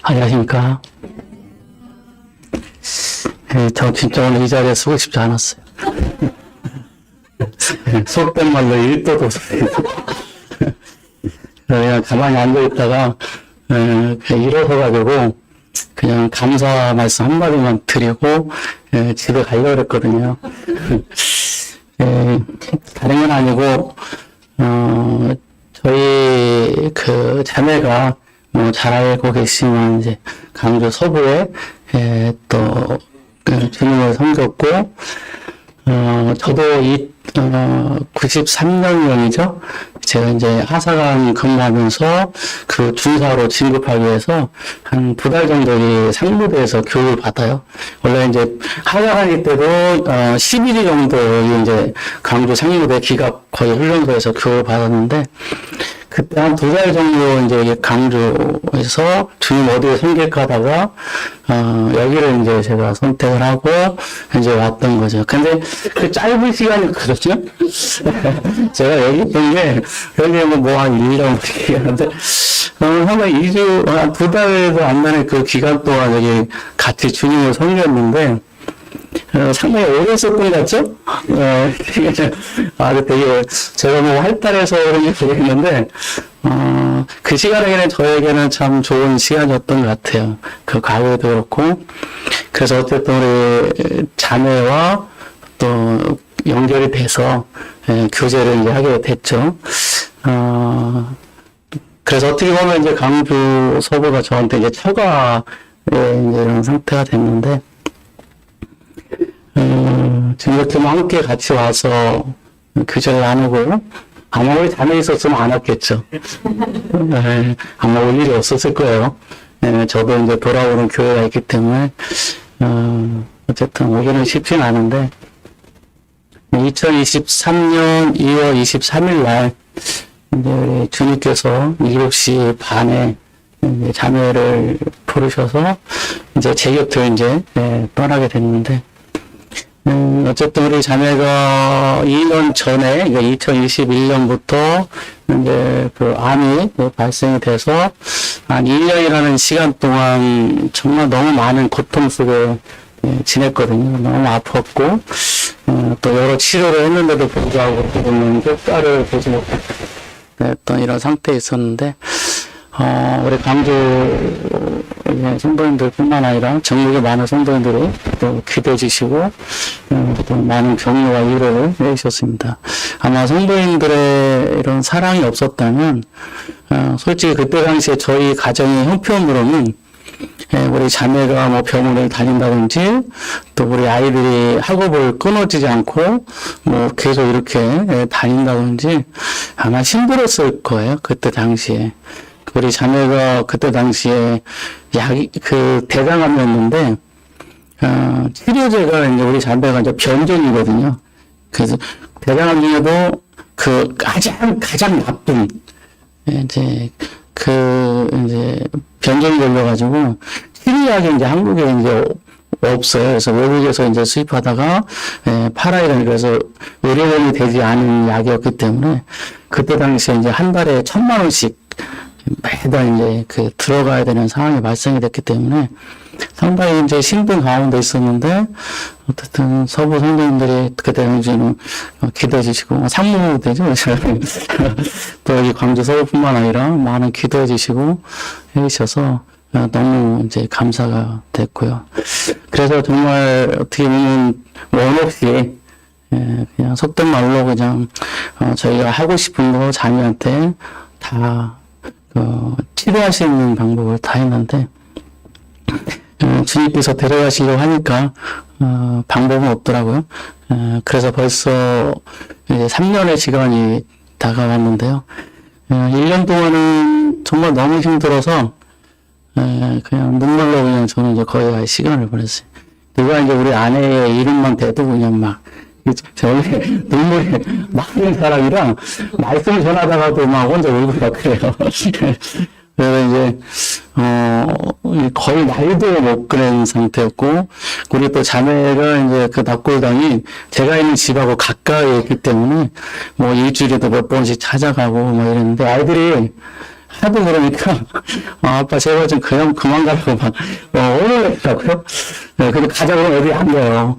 안녕하십니까. 저 진짜 오늘 이 자리에 쓰고 싶지 않았어요. 속된 말로 일도도 없어요. 그냥 가만히 앉아있다가 그냥 일어서가지고 그냥 감사 말씀 한마디만 드리고 집에 가려고 그랬거든요. 다른 건 아니고 저희 그 자매가 뭐 잘 알고 계시지만 이제 강주 서부에 또 주님을 섬겼고 저도 93년형이죠. 제가 이제 하사관 근무하면서 그 중사로 진급하기 위해서 한 2달 정도 이 상무대에서 교육을 받아요. 원래 이제 하사관일 때도 11일 정도 이제 강주 상무대 기갑 거의 훈련소에서 교육을 받았는데 그때 한 2달 정도 이제 강주에서 주님 어디에 섬길까 하다가, 여기를 이제 제가 선택을 하고 이제 왔던 거죠. 근데 그 짧은 시간이 그렇죠? 제가 여기 있던 게, 여기 한 1년 이렇게 하는데, 상당히 2주, 한 2달도 안 되는 그 기간 동안 여기 같이 주님을 섬겼는데, 상당히 오래 썼던 것 같죠? 되게, 제가 뭐 활달해서 그런지 모르겠는데, 그 시간에는 저에게는 참 좋은 시간이었던 것 같아요. 그 과거에도 그렇고. 그래서 어쨌든 우리 자매와 또 연결이 돼서, 교제를 이제 하게 됐죠. 그래서 어떻게 보면 이제 강주 서부가 저한테 이제 처가의 이런 상태가 됐는데, 지금 이렇게 함께 같이 와서 교제를 나누고, 아마 우리 자매 있었으면 안 왔겠죠. 아마 올 일이 없었을 거예요. 저도 이제 돌아오는 교회가 있기 때문에, 어쨌든 오기는 쉽진 않은데, 2023년 2월 23일 날, 이제 우리 주님께서 7시 반에 이제 자매를 부르셔서, 이제 제 곁을 이제, 떠나게 됐는데, 어쨌든 우리 자매가 2년 전에, 그러니까 2021년부터 이제 그 암이 발생이 돼서 한 1년이라는 시간 동안 정말 너무 많은 고통 속에 지냈거든요. 너무 아팠고, 또 여러 치료를 했는데도 불구하고 지금은 효과를 보지 못했던 이런 상태에 있었는데, 우리 강주 성도님들 뿐만 아니라 전국의 많은 성도님들이 또 기도해 주시고, 또 많은 격려와 위로를 해주셨습니다. 아마 성도님들의 이런 사랑이 없었다면, 솔직히 그때 당시에 저희 가정의 형편으로는, 우리 자매가 뭐 병원을 다닌다든지, 또 우리 아이들이 학업을 끊어지지 않고, 뭐 계속 이렇게 다닌다든지, 아마 힘들었을 거예요. 그때 당시에. 우리 자매가 그때 당시에 대장암이었는데, 치료제가 이제 우리 자매가 이제 변종이거든요. 그래서 대장암 중에도 가장 나쁜, 이제 변종이 걸려가지고, 치료약이 이제 한국에 이제 없어요. 그래서 외국에서 이제 수입하다가, 팔아야 되는, 그래서 의료원이 되지 않은 약이었기 때문에, 그때 당시에 이제 한 달에 1,000,000원씩 매달 이제 들어가야 되는 상황이 발생이 됐기 때문에 상당히 이제 힘든 가운데 있었는데, 어쨌든 서부 성도님들이 그때 당시에는 기도해 주시고, 상무되죠. 또 여기 광주 서부뿐만 아니라 많은 기도해 주시고 해주셔서 너무 이제 감사가 됐고요. 그래서 정말 어떻게 보면 원 없이 그냥 속된 말로 그냥 저희가 하고 싶은 거 자녀한테 다 치료할 수 있는 방법을 다 했는데, 주님께서 데려가시려고 하니까, 방법은 없더라고요. 그래서 벌써 이제 3년의 시간이 다가왔는데요. 1년 동안은 정말 너무 힘들어서, 그냥 눈물로 그냥 저는 이제 거의 시간을 보냈어요. 누가 이제 우리 아내의 이름만 대도 그냥 막 저기 눈물이 많은 사람이랑 말씀을 전하다가도 막 혼자 울고 막 그래요. 그래서 이제, 거의 말도 못 꺼낸 상태였고, 우리 또 자매가 이제 그 납골당이 제가 있는 집하고 가까이 있기 때문에, 뭐 일주일에도 몇 번씩 찾아가고 뭐 이랬는데, 아이들이 하도 그러니까, 아빠 제발 좀 그냥 그만 가라고 막, 오늘더라고요. 네, 근데 가자고 하면 어디 안 가요.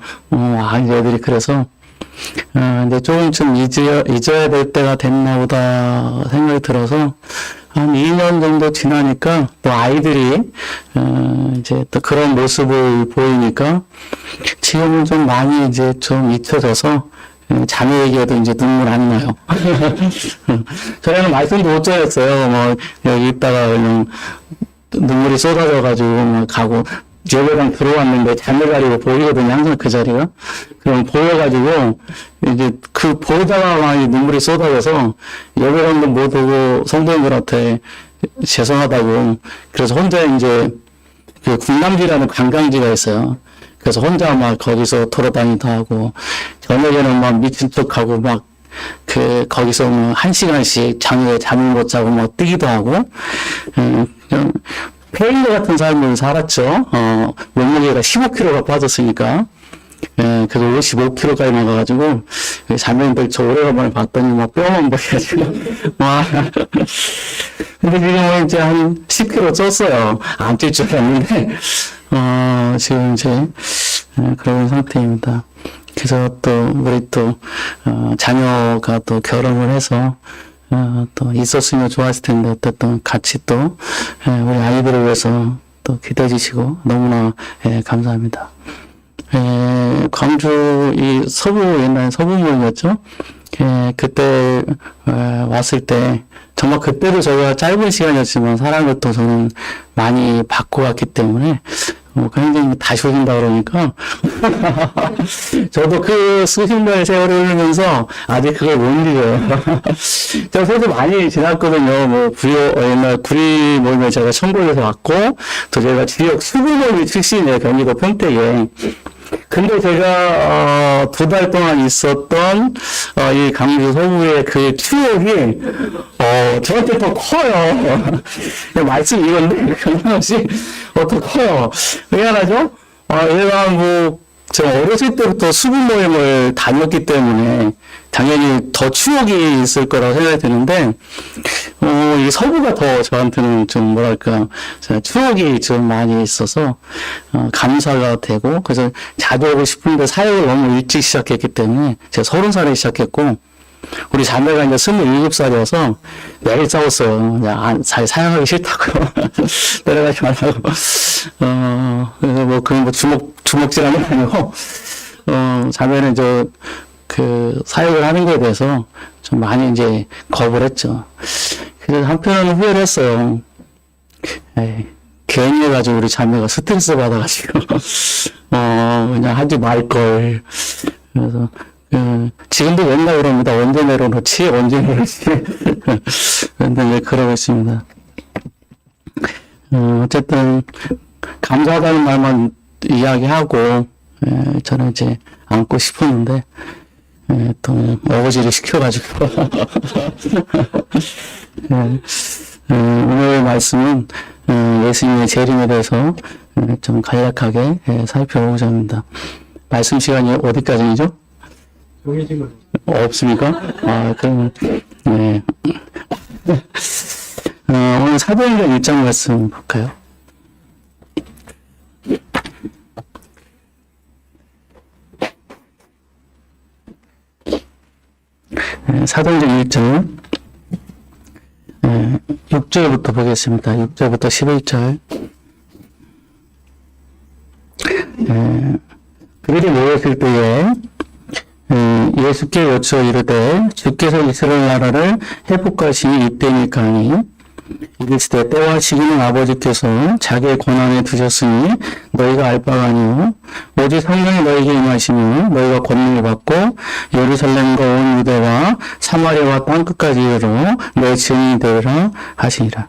이제 애들이 그래서, 근데 조금쯤 잊어야 될 때가 됐나 보다 생각이 들어서, 한 2년 정도 지나니까 또 아이들이 이제 또 그런 모습을 보이니까 지금은 좀 많이 이제 좀 잊혀져서 자매 얘기해도 이제 눈물 안 나요. 전에는 말씀도 못 드렸어요. 뭐 여기 있다가 그냥 눈물이 쏟아져가지고 막 가고 예배당 들어왔는데 자매 자리가 보이거든요. 항상 그 자리가. 그럼 보여가지고 이제 그 보다가 막 눈물이 쏟아져서 예배당도 못 오고 성도님들한테 죄송하다고 그래서 혼자 이제 그 군남지라는 관광지가 있어요. 그래서 혼자 막 거기서 돌아다니다 하고 저녁에는 막 미친 척하고 막 그 거기서 뭐 1시간씩 잠을 못 자고 뭐 뛰기도 하고 그냥 페일러 같은 삶을 살았죠. 몸무게가 15kg가 빠졌으니까. 예, 그래서 55kg까지 나가가지고, 자매님들 저 오래간만에 봤더니 막 뼈만 보여가지고, 와. 근데 지금은 이제 한 10kg 쪘어요. 안 찔 줄 알았는데, 지금 이제, 그런 상태입니다. 그래서 또, 우리 또, 자녀가 또 결혼을 해서, 또 있었으면 좋았을 텐데 어쨌든 같이 또 우리 아이들을 위해서 또 기도해 주시고 너무나 감사합니다. 광주 이 서부 옛날 서부 모임이었죠. 그때 왔을 때 정말 그때도 저희가 짧은 시간이었지만 사랑을 또 저는 많이 받고 왔기 때문에 굉장히 다시 오신다 그러니까 저도 그 수십 년의 세월을 흘리면서 아직 그걸 못 잊어요. 제가 세도 많이 지났거든요. 뭐 옛날 구리 모임에 제가 청구에서 왔고 또 제가 지역 수구 모임 출신이에요. 경기도 평택에. 근데 제가 2달 동안 있었던 이 강주 서구의 그 추억이 저한테 더 커요. 말씀 이건데 변함없이 더 커요. 왜 하나죠? 얘가 뭐 제가 어렸을 때부터 수분 모임을 다녔기 때문에 당연히 더 추억이 있을 거라고 생각이 드는데 이 서구가 더 저한테는 좀 뭐랄까 추억이 좀 많이 있어서 감사가 되고 그래서 자주 오고 싶은데 사역을 너무 일찍 시작했기 때문에 제가 30살에 시작했고 우리 자매가 이제 27살이어서 매일 싸웠어요. 그냥 사역하기 싫다고 내려가지 말라고. 그래서 뭐 그건 뭐 주먹질하는 게 아니고 자매는 그 사역을 하는 거에 대해서 좀 많이 이제 겁을 했죠. 그래서 한편으로는 후회를 했어요. 괜히 해가지고 우리 자매가 스트레스 받아가지고 그냥 하지 말걸. 그래서 지금도 맨날 그럽니다. 언제 내려놓지? 언제 내려놓지? 그런데 왜 그러고 있습니다. 어쨌든 감사하다는 말만 이야기하고 저는 이제 안고 싶었는데 또 어거지를 시켜가지고 오늘 말씀은 예수님의 재림에 대해서 좀 간략하게 살펴보고자 합니다. 말씀 시간이 어디까지이죠? 정해진 거 없습니까? 그럼 네. 오늘 사도행전 1장 말씀 볼까요? 사도행전 1장 6절부터 보겠습니다. 6절부터 11절. 그들이 모였을 때에 예수께 여쭈어 이르되 주께서 이스라엘 나라를 회복하시니 이때니까 하니 이르시되 때와 시기는 아버지께서 자기의 권한에 두셨으니 너희가 알 바가 아니요 오직 성령이 너희에게 임하시며 너희가 권능을 받고 예루살렘과 온 유대와 사마리아와 땅끝까지 이르러 내 증인이 되리라 하시니라.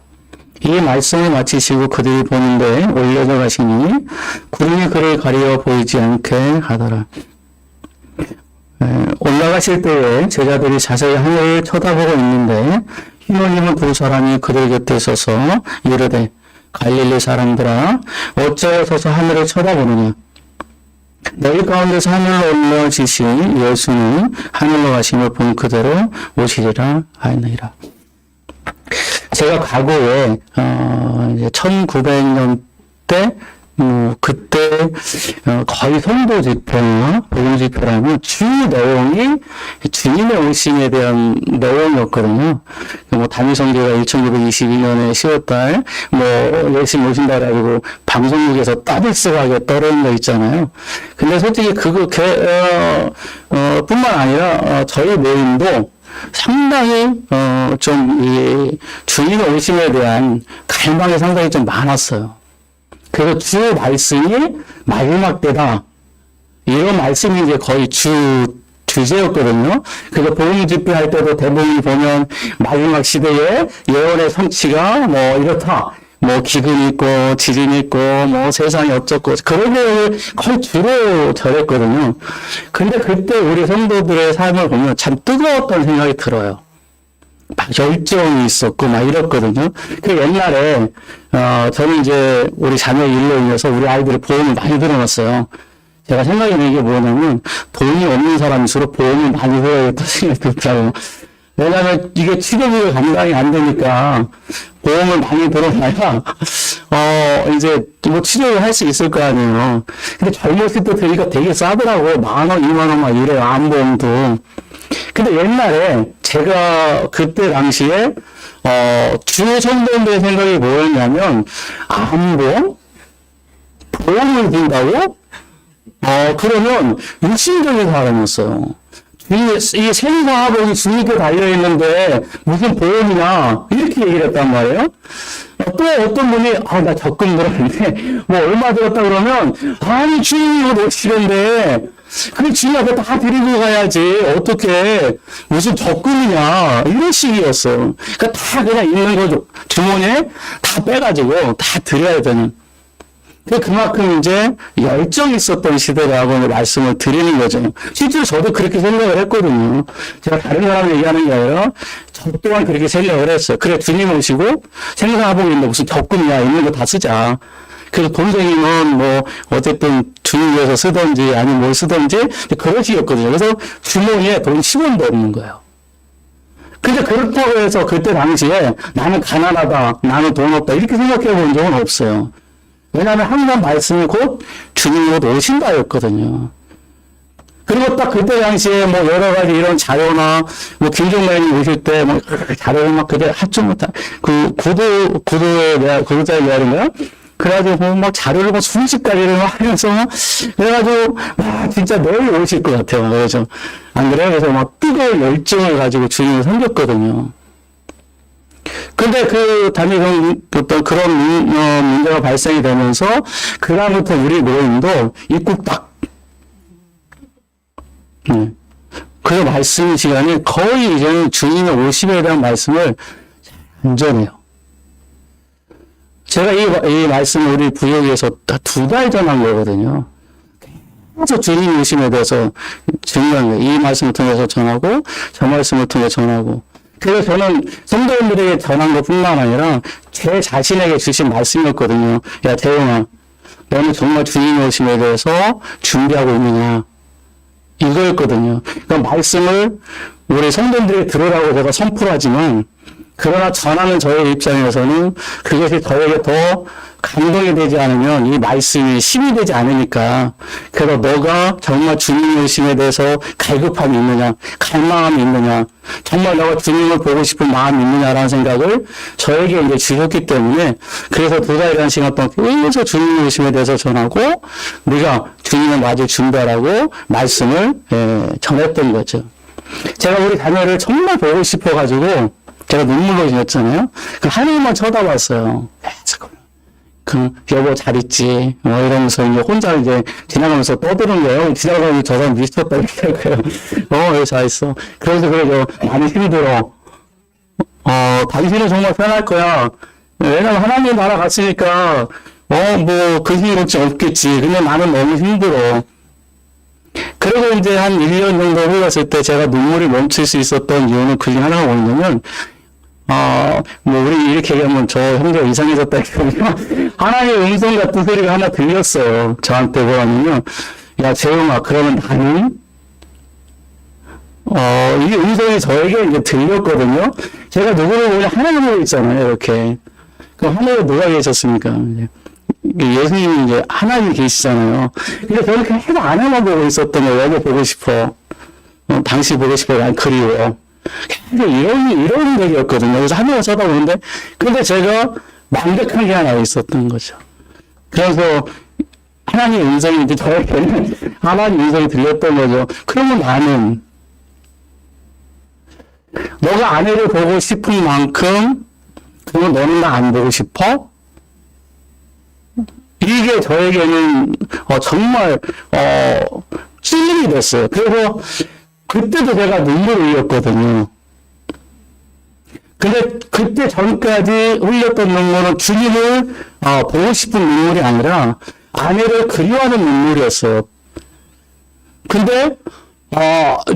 이 말씀을 마치시고 그들이 보는데 올려져 가시니 구름이 그를 가리어 보이지 않게 하더라. 올라가실 때에 제자들이 자세히 하늘을 쳐다보고 있는데 힘을 입은 두 사람이 그들 곁에 서서 이르되 갈릴리 사람들아 어찌하여 서서 하늘을 쳐다보느냐. 너희 가운데서 하늘로 올라지신 예수는 하늘로 가심을 본 그대로 오시리라 하였느니라. 제가 과거에 이제 1900년대 그때 거의 선도 집회나 복음 집회라면 주 내용이 주님의 오심에 대한 내용이었거든요. 뭐 단위성교가 1922년에 10월달 뭐 예수님 오신다라고 방송국에서 따뜻하게 떨어진 거 있잖아요. 근데 솔직히 그거 뿐만 아니라 저희 모임도 상당히 좀 이 주님의 오심에 대한 갈망이 상당히 좀 많았어요. 그래서 주 말씀이 마지막 때다. 이런 말씀이 이제 거의 주제였거든요. 그래서 복음 집회할 때도 대부분 보면 마지막 시대에 예언의 성취가 뭐 이렇다. 뭐 기근이 있고 지진이 있고 뭐 세상이 어쩌고 그런 걸 거의 주로 전했거든요. 근데 그때 우리 성도들의 삶을 보면 참 뜨거웠던 생각이 들어요. 막 열정이 있었고 막 이랬거든요. 그 옛날에 저는 이제 우리 자녀 일로 인해서 우리 아이들이 보험을 많이 들어놨어요. 제가 생각하는 게 뭐냐면 돈이 없는 사람일수록 보험을 많이 들어야겠다 생각이 들더라고요. 왜냐하면 이게 치료비가 감당이 안 되니까 보험을 많이 들어놔야 이제 뭐 치료를 할 수 있을 거 아니에요. 근데 젊었을 때 들으니까 되게 싸더라고요. 10,000원, 20,000원 막 이래요. 암보험도. 근데 옛날에 제가 그때 당시에 주 성도들의 생각이 뭐였냐면 암보험? 보험을 든다고? 그러면 육신적인 사람이었어요. 이 생사복이 주님께 달려있는데 무슨 보험이냐 이렇게 얘기를 했단 말이에요. 또 어떤 분이 나 적금 들었는데 뭐 얼마 들었다 그러면 아니 주님이 이거 오시는데 그 주님 앞에 다 드리고 가야지 어떻게 무슨 적금이냐 이런 식이었어요. 그러니까 다 그냥 있는 거죠. 주머니에 다 빼가지고 다 드려야 되는. 그만큼 이제 열정이 있었던 시대라고 말씀을 드리는 거죠. 실제로 저도 그렇게 생각을 했거든요. 제가 다른 사람 얘기하는 게 아니라 저 또한 그렇게 생각을 했어요. 그래 주님 오시고 생사하고 있는데 무슨 적금이야 있는 거 다 쓰자. 그래서 동생이면 뭐 어쨌든 주님 위해서 쓰든지 아니면 뭘 쓰든지 그런 식이었거든요. 그래서 주머니에 돈 10원도 없는 거예요. 근데 그렇다고 해서 그때 당시에 나는 가난하다, 나는 돈 없다 이렇게 생각해 본 적은 없어요. 왜냐하면 항상 말씀이 곧 주님이 곧 오신다였거든요. 그리고 딱 그때 당시에 뭐 여러 가지 이런 자료나 뭐 김종만이 오실 때 뭐 자료를 막 그때 합쳐 못한 그 구도자의 메아리인가요? 그래가지고 막 자료를 막 순식간이를 막 하면서 그래가지고 진짜 내일 오실 것 같아요. 그래서 안 그래요? 그래서 막 뜨거운 열정을 가지고 주님을 섬겼거든요. 근데 그 단위성 어떤 그런 문제가 발생이 되면서 그다음부터 우리 모임도 입국 딱. 그 말씀 시간이 거의 이제는 주님의 오심에 대한 말씀을 안 전해요. 제가 이 말씀을 우리 부역에서 2달 전한 거거든요. 계속 주님 오심에 대해서 중요한 거예요. 이 말씀을 통해서 전하고 저 말씀을 통해 전하고. 그래서 저는 성도님들에게 전한 것뿐만 아니라 제 자신에게 주신 말씀이었거든요. 야 태용아, 너는 정말 주님 오심에 대해서 준비하고 있느냐 이거였거든요. 그러니까 말씀을 우리 성도님들에게 들으라고 제가 선포하지만 그러나 전하는 저의 입장에서는 그것이 저에게 더 감동이 되지 않으면 이 말씀이 힘이 되지 않으니까 그래서 너가 정말 주님 오심에 대해서 갈급함이 있느냐 갈망함이 있느냐 정말 너가 주님을 보고 싶은 마음이 있느냐라는 생각을 저에게 이제 주셨기 때문에 그래서 2달이라는 시간 동안 계속 주님 오심에 대해서 전하고 네가 주님을 맞을 준비하라고 말씀을 전했던 거죠. 제가 우리 자녀를 정말 보고 싶어가지고 제가 눈물로 지냈잖아요. 그 하나님만 쳐다봤어요. 여보 잘 있지? 이러면서 이제 혼자 이제 지나가면서 떠드는 거예요. 지나가면서 저 사람 미쳤다 이렇게 할 거예요. 왜 잘 있어? 그래서 그래 많이 힘들어. 당신은 정말 편할 거야. 왜냐면 하나님 나라 갔으니까 뭐 그 힘이 없지 없겠지. 근데 나는 너무 힘들어. 그리고 이제 한 1년 정도 흘렀을 때 제가 눈물이 멈출 수 있었던 이유는 그 중에 하나가 뭐냐면, 뭐, 우리 이렇게 얘기하면 저 형제가 이상해졌다 했거든요. 하나님의 음성 같은 소리가 하나 들렸어요. 저한테 뭐냐면요. 야, 재용아, 그러면 나는? 이 음성이 저에게 이제 들렸거든요. 제가 누구를 보냐, 하나님을 보고 있잖아요, 이렇게. 그럼 하늘에 누가 계셨습니까? 예수님이 이제 하나님이 계시잖아요. 근데 저는 계속 하나만 보고 있었던 거예요. 여보 보고 싶어. 당신 보고 싶어. 난 그리워. 계속 이런 얘기였거든요. 그래서 하늘을 쳐다보는데, 근데 제가 완벽한 게 하나 있었던 거죠. 그래서 하나님의 음성이 이제 저에게는 하나님의 음성이 들렸던 거죠. 그러면 나는 너가 아내를 보고 싶은 만큼 그러면 너는 나 안 보고 싶어? 이게 저에게는 정말 찔림이 됐어요. 그래서 그때도 제가 눈물을 흘렸거든요. 근데 그때 전까지 흘렸던 눈물은 주님을 보고 싶은 눈물이 아니라 아내를 그리워하는 눈물이었어요. 근데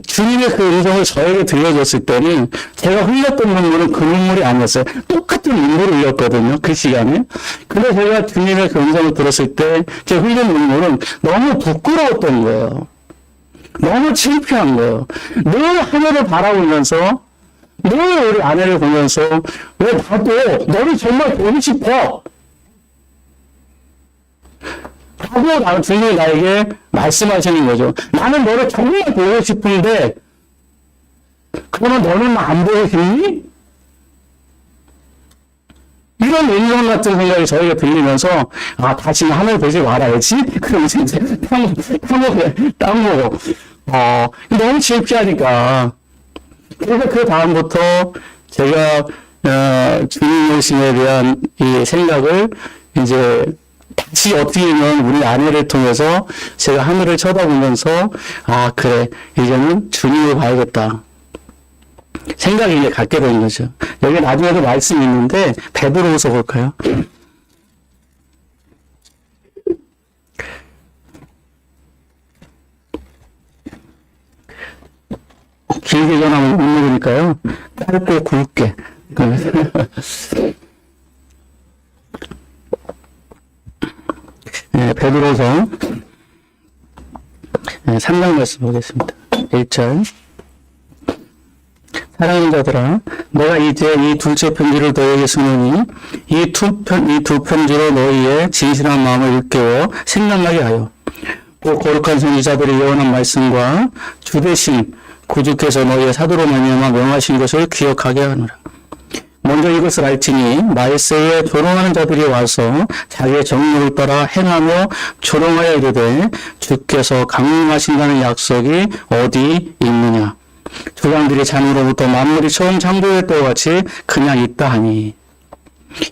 주님의 그 음성을 저에게 들려줬을 때는 제가 흘렸던 눈물은 그 눈물이 아니었어요. 똑같은 눈물을 흘렸거든요. 그 시간에. 근데 제가 주님의 그 음성을 들었을 때 제가 흘린 눈물은 너무 부끄러웠던 거예요. 너무 창피한 거예요. 늘 하늘을 바라보면서 늘 우리 아내를 보면서 왜 나도 너를 정말 보고 싶어. 라고 나는 주님이 나에게 말씀하시는 거죠. 나는 너를 정말 보고 싶은데 그러면 너는 안 보고 싶니? 이런 음성 같은 생각이 저에게 들리면서 다시는 하늘 보지 말아야지. 그럼 이제 땅 보고 너무 창피하니까. 그래서 그 다음부터 제가 주님 오심에 대한 이 생각을 이제 다시 어떻게 보면 우리 아내를 통해서 제가 하늘을 쳐다보면서 그래 이제는 주님을 봐야겠다 생각이 이제 갖게 된 거죠. 여기 나중에도 말씀이 있는데 베드로후서 볼까요? 길게 전하면 못 먹으니까요. 짧고 굵게. 베드로서 3장 말씀 보겠습니다. 1절. 사랑하는 자들아, 내가 이제 이 둘째 편지를 너희에게 쓰노니 이 두 편지로 너희의 진실한 마음을 일깨워 생각나게 하여 또 거룩한 선지자들의 예언한 말씀과 주 대신 구주께서 너희의 사도로 말미암아 명하신 것을 기억하게 하노라. 먼저 이것을 알지니 말세에 조롱하는 자들이 와서 자기의 정욕을 따라 행하며 조롱하여 이르되 주께서 강림하신다는 약속이 어디 있느냐. 조상들이 장으로부터 만물이 처음 창조될 때와 같이 그냥 있다 하니.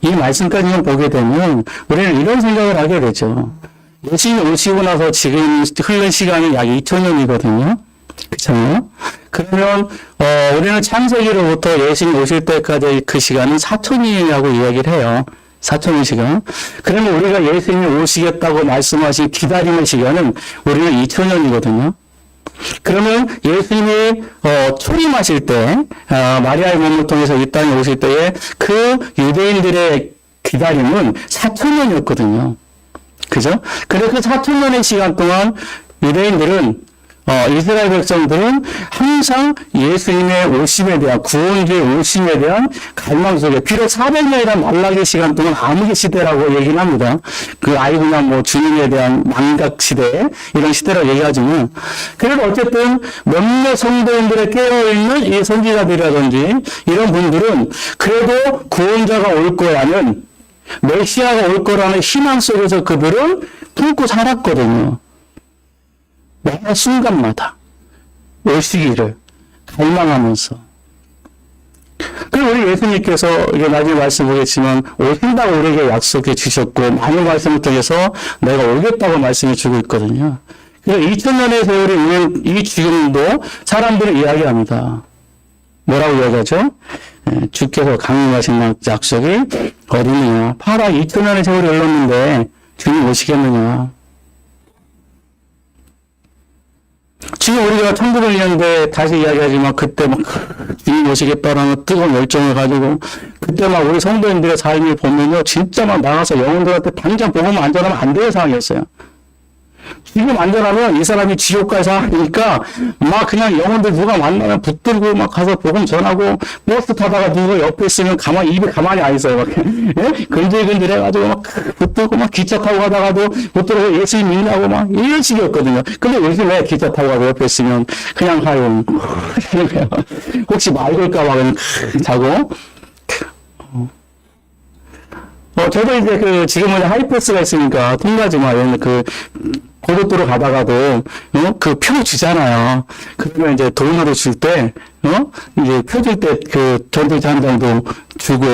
이 말씀까지만 보게 되면 우리는 이런 생각을 하게 되죠. 예수님이 오시고 나서 지금 흘른 시간이 약 2000년이거든요. 그렇잖아요. 그러면 우리는 창세기로부터 예수님 오실 때까지 그 시간은 4000년이라고 이야기를 해요. 4000년 시간. 그러면 우리가 예수님이 오시겠다고 말씀하신 기다림의 시간은 우리는 2000년이거든요. 그러면 예수님이 초림하실 때 마리아의 몸을 통해서 이 땅에 오실 때에 그 유대인들의 기다림은 4000년이었거든요. 그죠? 그래서 그 4000년의 시간 동안 유대인들은 이스라엘 백성들은 항상 예수님의 오심에 대한 구원주의 오심에 대한 갈망 속에 비록 400년이라는 말라기 시간 동안 암흑의 시대라고 얘기는 합니다. 그 아이구나 뭐 주님에 대한 망각 시대 이런 시대라고 얘기하지만 그래도 어쨌든 몇몇 성도인들의 깨어있는 이 선지자들이라든지 이런 분들은 그래도 구원자가 올 거라는 메시아가 올 거라는 희망 속에서 그들은 품고 살았거든요. 매 순간마다 오시기를 갈망하면서. 그리고 우리 예수님께서 이게 나중에 말씀 보겠지만 오신다고 우리에게 약속해 주셨고 많은 말씀을 통해서 내가 오겠다고 말씀해 주고 있거든요. 그래서 2000년의 세월이 있는 이 지금도 사람들은 이야기합니다. 뭐라고 이야기하죠? 주께서 강림하신 약속이 어디느냐. 봐라 2000년의 세월이 흘렀는데 주님 오시겠느냐. 지금 우리가 1900년대 다시 이야기하지만 그때 막 주님 오시겠다라는 뜨거운 열정을 가지고 그때 막 우리 성도님들의 삶을 보면요. 진짜 막 나가서 영혼들한테 당장 복음 안전하면 안 되는 상황이었어요. 지금 안전하면 이 사람이 지옥 갈 상황이니까 막 그냥 영혼들 누가 만나면 붙들고 막 가서 복음 전하고 버스 타다가 누가 옆에 있으면 입에 가만히 안 있어요. 막 예? 근질근질 해가지고 막 붙들고 막 기차 타고 가다가도 붙들고 예수님 믿냐고 막 이런 식이었거든요. 근데 요즘에 기차 타고 가고 옆에 있으면 그냥 가요. 혹시 말 걸까봐 그냥 자고. 저도 이제 지금은 하이패스가 있으니까 통과지만 고속도로 가다가도, 그 표 주잖아요. 그러면 이제 돈으로 줄 때, 이제 표 줄 때 전도자 한 장도 주고,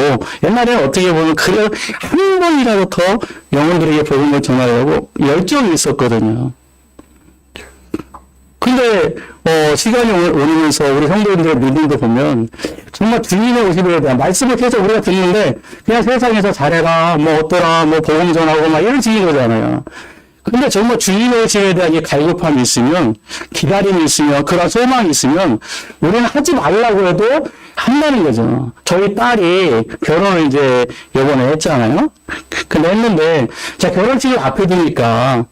옛날에 어떻게 보면 그래, 한 번이라도 더 영혼들에게 복음을 전하려고 열정이 있었거든요. 근데, 시간이 오면서 우리 성도님들의 믿음도 보면, 정말 주님의 오심에 대한 말씀을 계속 우리가 듣는데, 그냥 세상에서 잘해라, 뭐 어떠라, 뭐 복음 전하고 막 이런 식인 거잖아요. 근데 정말 주님의 오심에 대한 이 갈급함이 있으면, 기다림이 있으면, 그런 소망이 있으면, 우리는 하지 말라고 해도 한다는 거죠. 저희 딸이 결혼을 이제 요번에 했잖아요. 근데 했는데, 자, 결혼식을 앞에 두니까,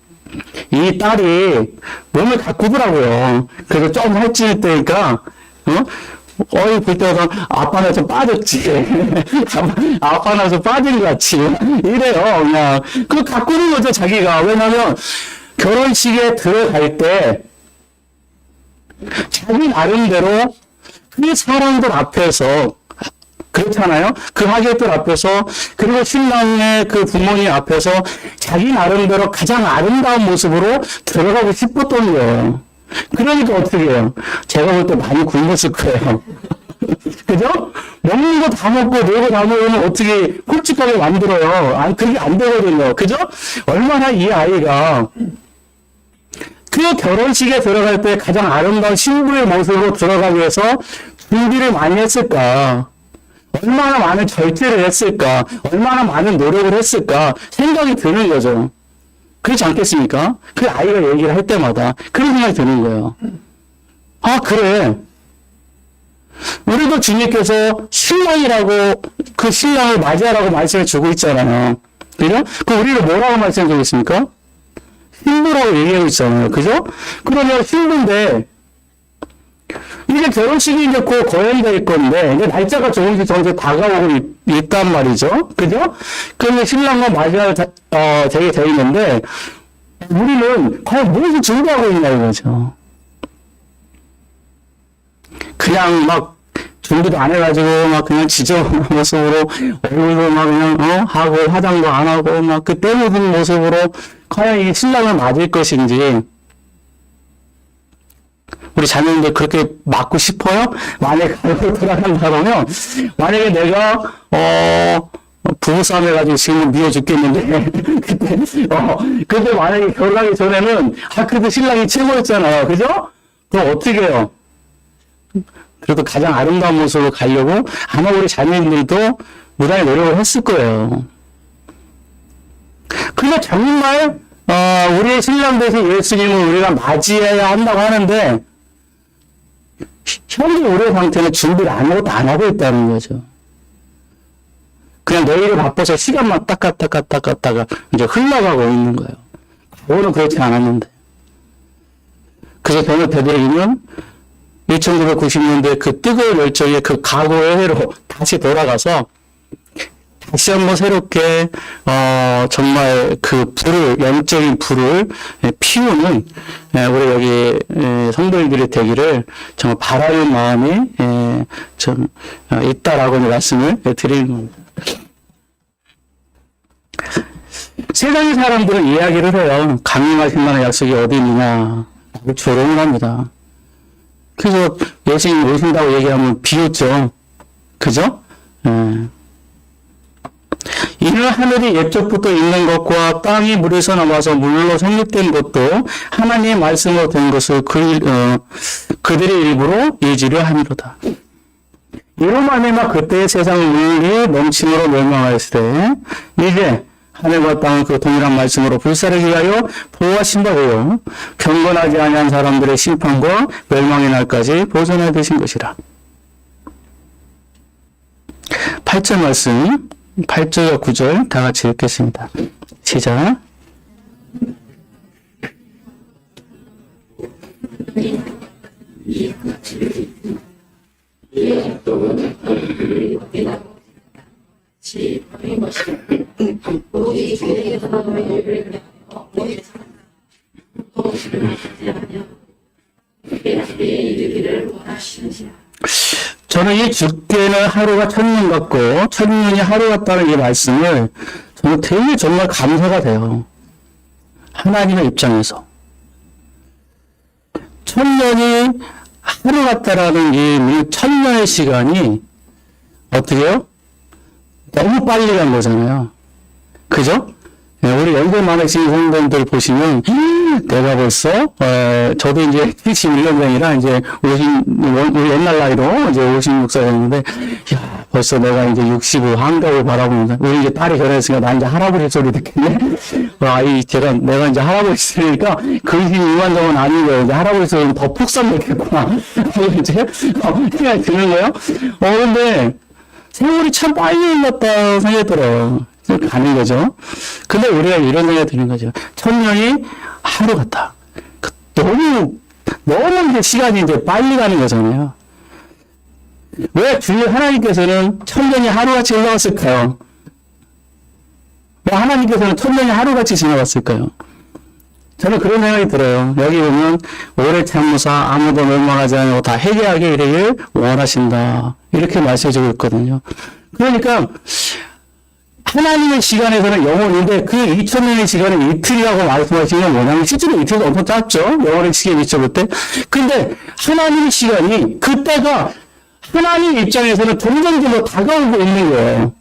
이 딸이 몸을 가꾸더라고요. 그래서 좀 살찌울 때니까, 볼 때마다 아빠나 좀 빠졌지. 아빠나 좀 빠진 것 같지. 이래요, 그냥. 그거 가꾸는 거죠, 자기가. 왜냐면, 결혼식에 들어갈 때, 자기 나름대로 그 사람들 앞에서, 그렇잖아요? 그 하객들 앞에서, 그리고 신랑의 그 부모님 앞에서 자기 나름대로 가장 아름다운 모습으로 들어가고 싶었던 거예요. 그러니까 어떻게 해요? 제가 볼 때 많이 굶었을 거예요. 그죠? 먹는 거 다 먹고 놀고 다 먹으면 어떻게 홀쭉하게 만들어요? 아니, 그게 안 되거든요. 그죠? 얼마나 이 아이가 그 결혼식에 들어갈 때 가장 아름다운 신부의 모습으로 들어가기 위해서 준비를 많이 했을까? 얼마나 많은 절제를 했을까? 얼마나 많은 노력을 했을까? 생각이 드는 거죠. 그렇지 않겠습니까? 그 아이가 얘기를 할 때마다 그런 생각이 드는 거예요. 아, 그래. 우리도 주님께서 신랑이라고 그 신랑을 맞이하라고 말씀을 주고 있잖아요. 그죠? 그 우리를 뭐라고 말씀해 주고 있습니까? 신부라고 얘기하고 있잖아요. 그죠? 그러면 신부인데 이제 결혼식이 이제 곧 거행될 건데, 이제 날짜가 조금씩 다가오고 있단 말이죠. 그죠? 그러면 신랑과 맞이할 되게 돼 있는데, 우리는 과연 무엇을 준비하고 있냐 이거죠. 그냥 막, 준비도 안 해가지고, 막 그냥 지저분한 모습으로, 얼굴도 막 그냥, 하고, 화장도 안 하고, 막 그 때 묻은 모습으로, 과연 이 신랑을 맞을 것인지, 우리 자녀님들 그렇게 맞고 싶어요? 만약에 가고 돌아간다 그러면, 만약에 내가, 부부싸움 해가지고 지금 미워 죽겠는데, 그때 만약에 결혼하기 전에는, 그래도 신랑이 최고였잖아요. 그죠? 그럼 어떻게 해요? 그래도 가장 아름다운 모습으로 가려고 아마 우리 자녀님들도 무단히 노력을 했을 거예요. 근데 정말, 우리의 신랑 대신 예수님을 우리가 맞이해야 한다고 하는데, 현재 우리의 상태는 준비를 아무것도 안 하고 있다는 거죠. 그냥 내일을 바빠서 시간만 따까따까따까따가 이제 흘러가고 있는 거예요. 과거는 그렇지 않았는데. 그래서 저는 되도록이면 1990년대 그 뜨거운 열정의 그 각오의 해로 다시 돌아가서 다시 한번 새롭게 정말 그 불을 영적인 불을 피우는 우리 여기 성도님들이 되기를 정말 바라는 마음이 좀 있다라고 말씀을 드리는 겁니다. 세상의 사람들은 이야기를 해요. 강림하실 만한 약속이 어디 있느냐 조롱을 합니다. 그래서 예수님 오신다고 얘기하면 비웃죠. 그죠? 이는 하늘이 옛적부터 있는 것과 땅이 물에서 나와서 물로 성립된 것도 하나님의 말씀으로 된 것을 그들의 일부로 예지려 함이로다. 이로 말미암아 그때의 세상을 물이 넘침으로 멸망하였을 때 이제 하늘과 땅을 그 동일한 말씀으로 불사르게 하여 보호하신 바고요. 경건하지 아니한 사람들의 심판과 멸망의 날까지 보존해 두신 것이라. 8절 말씀, 8절과 9절 다 같이 읽겠습니다. 시작. 저는 이 죽게는 하루가 천년 같고 천년이 하루 같다는 이 말씀을 저는 되게 정말 감사가 돼요. 하나님의 입장에서. 천년이 하루 같다라는 이 천년의 시간이 어떻게요? 너무 빨리 간 거잖아요. 그죠? 우리 연세 많으신 성도님들 보시면, 내가 벌써, 저도 이제 71년생이라 이제 우리 옛날 나이로 이제 56살이었는데, 야, 벌써 내가 이제 65 한가를 바라보면서, 우리 이제 딸이 결혼했으니까 나 이제 할아버지 소리 듣겠네? 내가 이제 할아버지니까 근심 이만정은 아닌 거예요. 이제 할아버지 소리는 더 폭삭 먹겠구나. 이제, 생각이 드는 거예요. 근데, 세월이 참 빨리 흘렀다 생각이 들어요. 가는 거죠. 근데 우리가 이런 생각이 드는 거죠. 천년이 하루 같다. 너무 이제 시간이 이제 빨리 가는 거잖아요. 왜 주님 하나님께서는 천년이 하루같이 흘러갔을까요? 왜 하나님께서는 천년이 하루같이 지나갔을까요? 저는 그런 생각이 들어요. 여기 보면 오래 참으사 아무도 멸망하지 않고 다 회개하게 이르길 원하신다. 이렇게 말씀해주고 있거든요. 그러니까 하나님의 시간에서는 영원인데 그 2000년의 시간은 이틀이라고 말씀하시는 건 뭐냐면 실제로 이틀도 엄청 짧죠. 영원의 시기에 비춰볼 때. 근데 하나님의 시간이 그때가 하나님 입장에서는 점점점 다가오고 있는 거예요.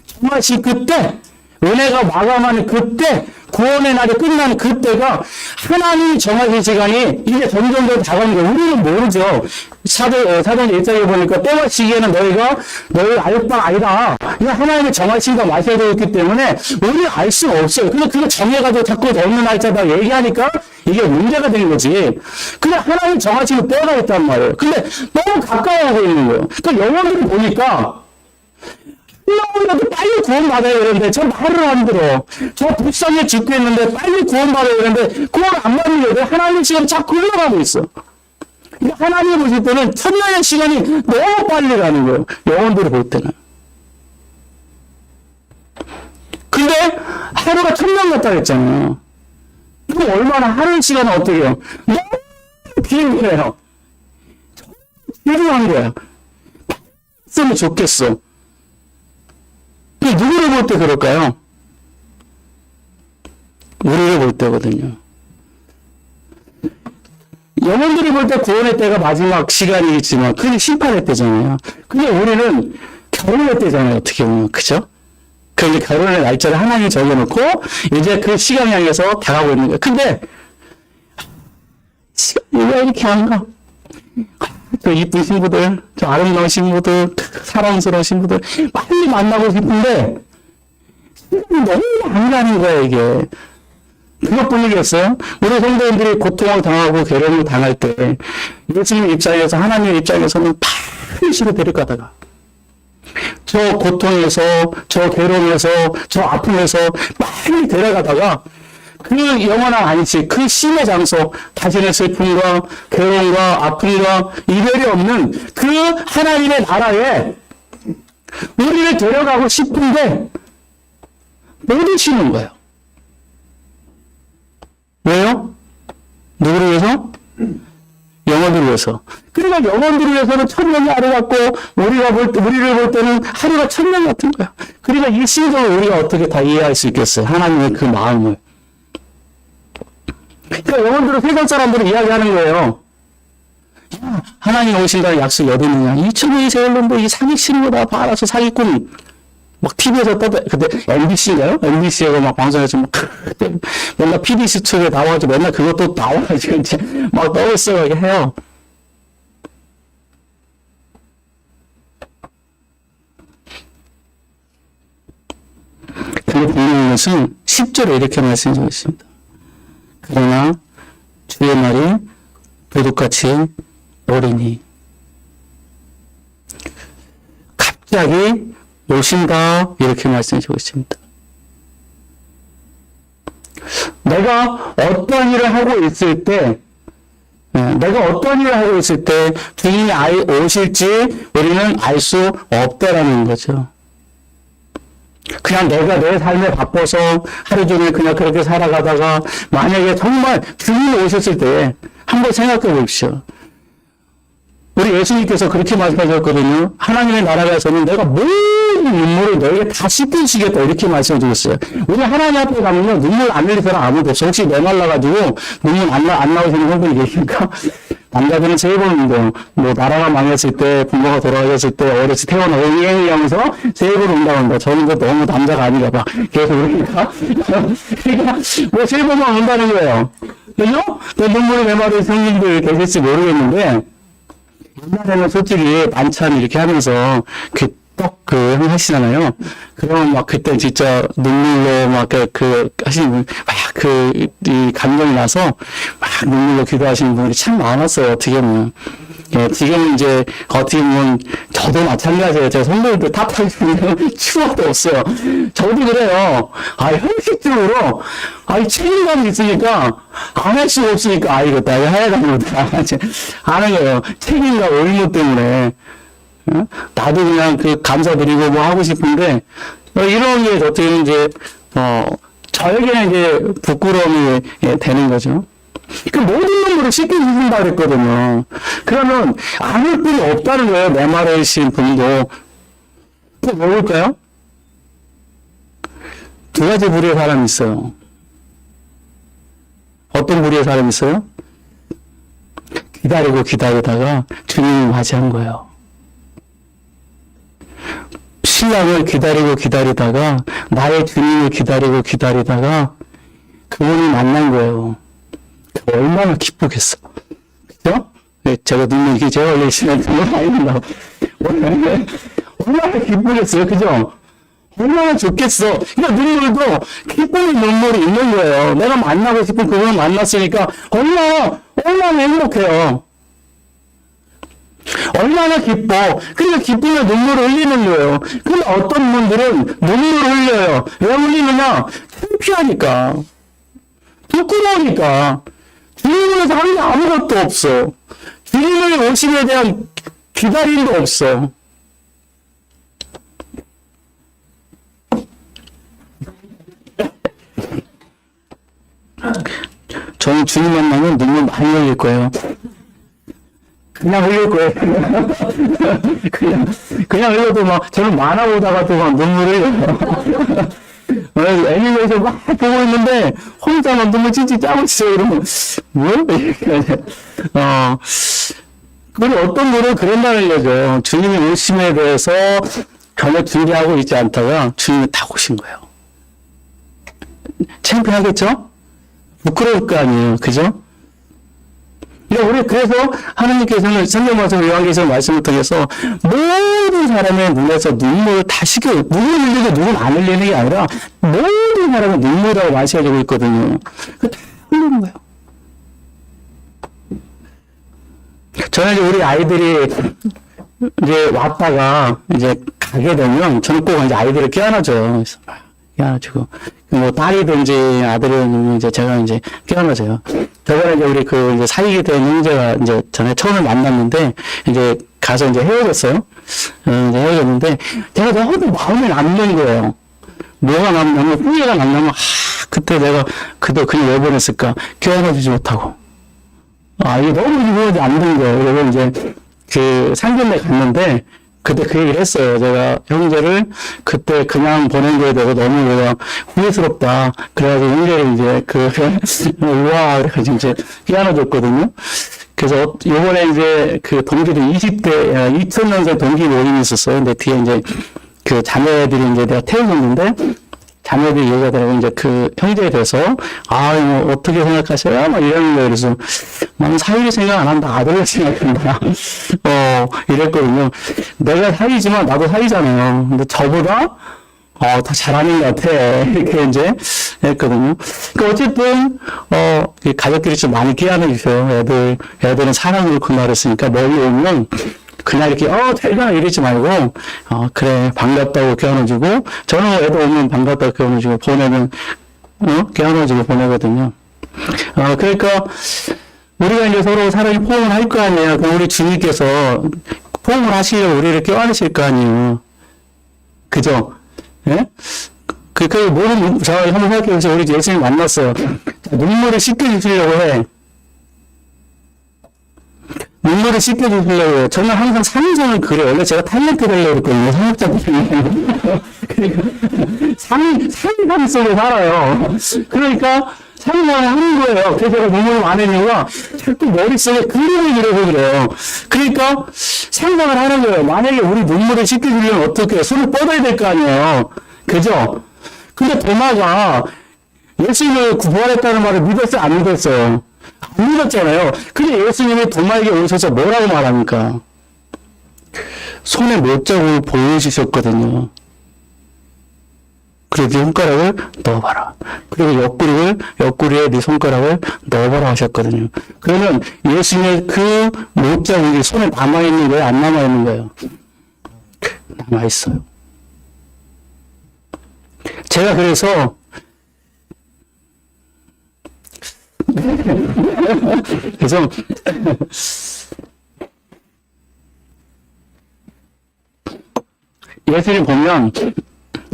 정말 그때 은혜가 마감하는 그때 구원의 날이 끝나는 그때가 하나님이 정하신 시간이 이제 점점 더 다가오는 거예요. 우리는 모르죠. 사전 1장에 보니까 때와 시기에는 너희 알 바 아니다. 이거 하나님이 정하신 거 마셔야 되기 때문에 우리는 알 수가 없어요. 근데 그거 정해가지고 자꾸 없는 날짜다 얘기하니까 이게 문제가 되는 거지. 근데 하나님이 정하신 때가 있단 말이에요. 근데 너무 가까워하고 있는 거예요. 그러니까 영혼들을 보니까 흘러오라도 빨리 구원받아야 되는데 저 말을 안 들어. 저 불쌍해 죽겠는데 빨리 구원받아야 되는데 구원 안 받는 게 하나님 시간이 자꾸 흘러가고 있어. 하나님 보실 때는 천년의 시간이 너무 빨리 가는 거예요. 영혼들을 볼 때는. 근데 하루가 천년 같다 했잖아요. 그럼 얼마나 하루 시간은 어떻게 해요? 너무 긴 거예요. 필요한 거야. 쓰면 좋겠어. 누구를 볼 때 그럴까요? 우리를 볼 때거든요. 영혼들이 볼 때 구원의 때가 마지막 시간이겠지만 그게 심판의 때잖아요. 근데 우리는 결혼의 때잖아요. 어떻게 보면. 그죠? 그런데 결혼의 날짜를 하나님이 정해놓고 이제 그 시간 향해서 다가오고 있는 거예요. 근데 시간이 왜 이렇게 안 가? 저 이쁜 신부들, 저 아름다운 신부들, 사랑스러운 신부들 빨리 만나고 싶은데 시간이 너무 안 가는 거야 이게. 그것뿐이겠어요? 우리 성도님들이 고통을 당하고 괴로움을 당할 때 예수님 입장에서 하나님 입장에서는 빨리 시로 데려가다가 저 고통에서 저 괴로움에서 저 아픔에서 빨리 데려가다가 그 영원한 안식, 그 심의 장소, 자신의 슬픔과 괴로움과 아픔과 이별이 없는 그 하나님의 나라에 우리를 데려가고 싶은데 못 오시는 거예요. 왜요? 누구를 위해서? 영혼들을 위해서. 그러니까 영혼들을 위해서는 천년이 하루 같고 우리를 볼 때는 하루가 천년 같은 거야. 그러니까 이 심정을 우리가 어떻게 다 이해할 수 있겠어요? 하나님의 그 마음을. 그러니까 영혼들은 세상 사람들은 이야기하는 거예요. 야, 하나님 오신다는 약속이 어디 있느냐. 2000년이 세월론도 이 사기치는 거다. 알아서 사기꾼. 막 TV에서 그때 MBC인가요? MBC에서 막 방송에서 막 그때 맨날 PDC 측에 나와가지고 맨날 그것도 나와가지고 이제 막 떠있어요 해요. 그게 분명히 것은 10절에 이렇게 말씀해 있습니다. 그러나 주의 날이 도둑같이 오리니. 갑자기 오신다 이렇게 말씀해주고 있습니다. 내가 어떤 일을 하고 있을 때 주님이 오실지 우리는 알 수 없다라는 거죠. 그냥 내가 내 삶에 바빠서 하루 종일 그냥 그렇게 살아가다가 만약에 정말 주님이 오셨을 때 한번 생각해 보십시오. 우리 예수님께서 그렇게 말씀하셨거든요. 하나님의 나라에서는 내가 모든 눈물을 너에게 다 씻겨주시겠다 이렇게 말씀해 주셨어요. 우리 하나님 앞에 가면요 눈물 안 흘릴 사람 아무도 없어. 혹시 메말라가지고 눈물 안 나오시는 분들이 계십니까? 남자들은 세 번인데요. 뭐 나라가 망했을 때, 부모가 돌아가셨을 때, 어렸을 때 태어나 응애응애 하면서 세 번 온다고. 저는 그 너무 남자가 아닌가 봐. 계속 그러니까. 그러니까 뭐 세 번만 온다는 거예요. 그죠? 눈물이 메마른 성인들 계실지 모르겠는데 옛날에는 솔직히 반찬 이렇게 하면서 하시잖아요. 그러면 막 그때 진짜 눈물로 막 하시는 분, 이 감동이 나서 막 눈물로 기도하시는 분들이 참 많았어요. 어떻게 보면. 예, 지금 이제 어떻게 보면 저도 마찬가지예요. 제가 성도님들 탓하시는 추억도 없어요. 저도 그래요. 현실적으로, 책임감이 있으니까, 안 할 수가 없으니까, 이거 내가 해야 되는 거다. 하는 거예요. 책임과 의무 때문에. 나도 그냥 감사드리고 뭐 하고 싶은데, 이런 게 어떻게 보면 이제, 저에게는 이제 부끄러움이 되는 거죠. 그 모든 눈물을 씻겨주신다 그랬거든요. 그러면 아무 분이 없다는 거예요. 메마르신 분도. 또 뭘까요? 두 가지 부류의 사람이 있어요. 어떤 부류의 사람이 있어요? 기다리다가 주님을 맞이한 거예요. 신랑을 기다리다가 나의 주님을 기다리다가 그분을 만난 거예요. 얼마나 기쁘겠어. 그죠? 제가 눈물이 제가 원래 시간 눈물 많이 난다고. 얼마나 기쁘겠어요. 그죠? 얼마나 좋겠어. 그러니까 눈물도 기쁨의 눈물이 있는 거예요. 내가 만나고 싶은 그분을 만났으니까 얼마나 행복해요. 얼마나 기뻐. 그러니까 기쁨의 눈물을 흘리는 거예요. 근데 어떤 분들은 눈물을 흘려요. 왜 흘리느냐? 창피하니까. 부끄러우니까. 주님을 위해서 하는 게 아무것도 없어. 주님의 오심에 대한 기다림도 없어. 저는 주님 만나면 눈물 많이 흘릴 거예요. 그냥 흘릴 거예요. 그냥 흘려도 저는 만화 보다가도 눈물을 애니메이션 막 보고 있는데 혼자만 눈물 찔찔 짜고 있어요. 이러면 뭐? 그리고 어떤 분은 그런다는 거죠. 주님이 오심에 대해서 전혀 준비하고 있지 않다가 주님이 딱 오신 거예요. 창피하겠죠? 부끄러울 거 아니에요. 그죠? 우리 그래서 하나님께서는 성경에서 요한계시록 말씀을 통해서 모든 사람의 눈에서 눈물을 다 누군 흘리고 누군 안 흘리는 게 아니라 모든 사람의 눈물이라고 말씀해주고 있거든요. 그 다 흘리는 거예요. 저는 이제 우리 아이들이 이제 왔다가 이제 가게 되면 저는 꼭 이제 아이들을 껴안아줘요. 껴안아주고 뭐 딸이든지 아들이든지 이제 제가 이제 껴안아줘요. 저번에 이제 우리 이제 사귀게 된 형제가 이제 전에 처음에 만났는데 이제 가서 이제 헤어졌어요. 이제 헤어졌는데 제가 너무 마음에 남는 거예요. 뭐가 남냐면 후회가 남냐면 그때 내가 그때 그냥 왜 보냈을까 껴안아주지 못하고 이게 너무 기분이 안 든 거예요. 그래서 이제 상견례 갔는데 그때 그 얘기를 했어요. 제가 형제를 그때 그냥 보낸 거에 대해서 너무 내가 후회스럽다. 그래가지고 형제를 이제 우와, 그래가지고 이제 끼안아줬거든요. 그래서 요번에 이제 동기들 2000년생 동기 모임이 있었어요. 근데 뒤에 이제 자매들이 이제 내가 태워줬는데 자매들이 얘기하더라고 이제 형제에 대해서 뭐 어떻게 생각하세요? 막 이러는 거예요. 그래서 나는 사위를 생각 안 한다. 아들을 생각한다. 이랬거든요. 내가 사위지만 나도 사위잖아요. 근데 저보다 더 잘하는 것 같아. 이렇게 이제 했거든요. 그러니까 어쨌든, 이 가족들이 좀 많이 깨어나 주세요. 애들은 사랑으로 그날을 쓰니까 멀리 오면 그냥 이렇게, 잘 가! 이러지 말고, 그래, 반갑다고 깨어나주고, 저는 애들 오면 반갑다고 깨어나주고, 보내면, 깨어나주고 보내거든요. 그러니까, 우리가 이제 서로 사랑이 포옹을 할 거 아니에요. 그럼 우리 주님께서 포옹을 하시려고 우리를 껴안으실 거 아니에요. 그죠? 예? 자, 한번 생각해보세요. 우리 예수님 만났어요. 눈물을 씻겨주시려고 해. 눈물을 씻겨주시려고 해요. 저는 항상 상상을 그래요. 원래 제가 탤런트 되려고 했거든요. 성역자분이. 그러니까, 상상 속에 살아요. 그러니까, 상상을 하는 거예요. 그래서 제가 눈물을 많은 이유가 자꾸 머릿속에 그림을 그려서 그래요. 그러니까, 상상을 하는 거예요. 만약에 우리 눈물을 씻겨주려면 어떻게 해요? 손을 뻗어야 될 거 아니에요. 그죠? 근데 도마가 예수님을 구원했다는 말을 믿었어요? 안 믿었어요? 안 믿었잖아요. 근데 예수님이 도마에게 오셔서 뭐라고 말합니까? 손에 못자국을 보여주셨거든요. 그리고 네 손가락을 넣어봐라. 그리고 옆구리에 네 손가락을 넣어봐라 하셨거든요. 그러면 예수님의 그 못자국이 손에 남아있는 거예요? 안 남아있는 거예요? 남아있어요. 제가 그래서 예수님 보면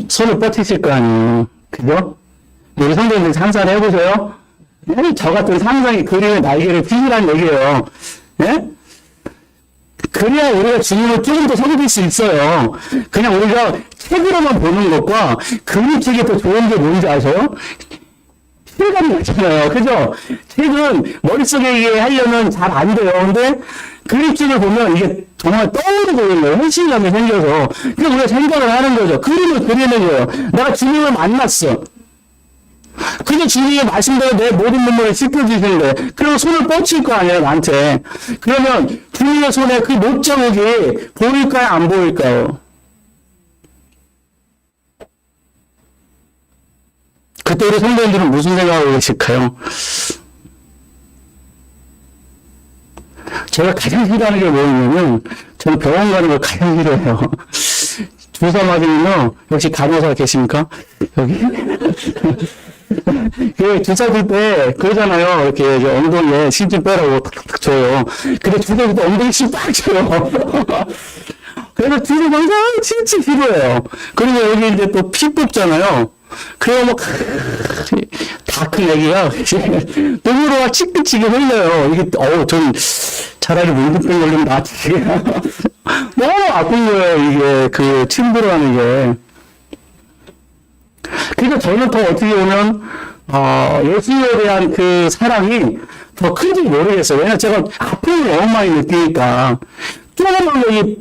손을 뻗치실 거 아니에요. 그죠? 우리 성도님들 상상 해보세요. 저 같은 상상이 그림의 날개를 피시라는 얘기예요. 예? 그래야 우리가 주님을 조금 더 섬길 수 있어요. 그냥 우리가 책으로만 보는 것과 그림책이 더 좋은 게 뭔지 아세요? 실감이 나잖아요. 그죠? 책은 머릿속에 이게 하려면 잘 안 돼요. 근데 그림책을 보면 이게 정말 떠오르고 있는 거예요. 현실감이 생겨서. 그래서 우리가 생각을 하는 거죠. 그림을 그리는 거예요. 내가 주님을 만났어. 근데 주님의 말씀대로 내 모든 눈물을 씻겨주시는데, 그럼 손을 뻗칠 거 아니에요, 나한테. 그러면 주님의 손에 그 못자국이 보일까요, 안 보일까요? 그때 우리 성도님들은 무슨 생각하고 계실까요? 제가 가장 싫어하는 게 뭐냐면, 저는 병원 가는 걸 가장 싫어해요. 주사 맞으면요, 역시 간호사 계십니까? 여기? 그 주사 줄 때 그러잖아요. 이렇게 엉덩이에 심좀 빼라고 탁탁탁 줘요. 근데 주사 줄 때 엉덩이 심 딱 줘요. 그래서 주사 맞아 진짜 싫어해요. 그리고 여기 이제 또 피 뽑잖아요. 그래요, 뭐, 다 큰 애기가, 눈으로 막 치끗치게 흘려요. 이게, 전 차라리 물병 걸리면 낫지. 너무 아픈 거예요, 이게, 침 들어가는 게. 그러니까 저는 더 어떻게 보면, 예수님에 대한 그 사랑이 더 큰지 모르겠어요. 왜냐면 제가 아픔을 너무 많이 느끼니까. 조금만 이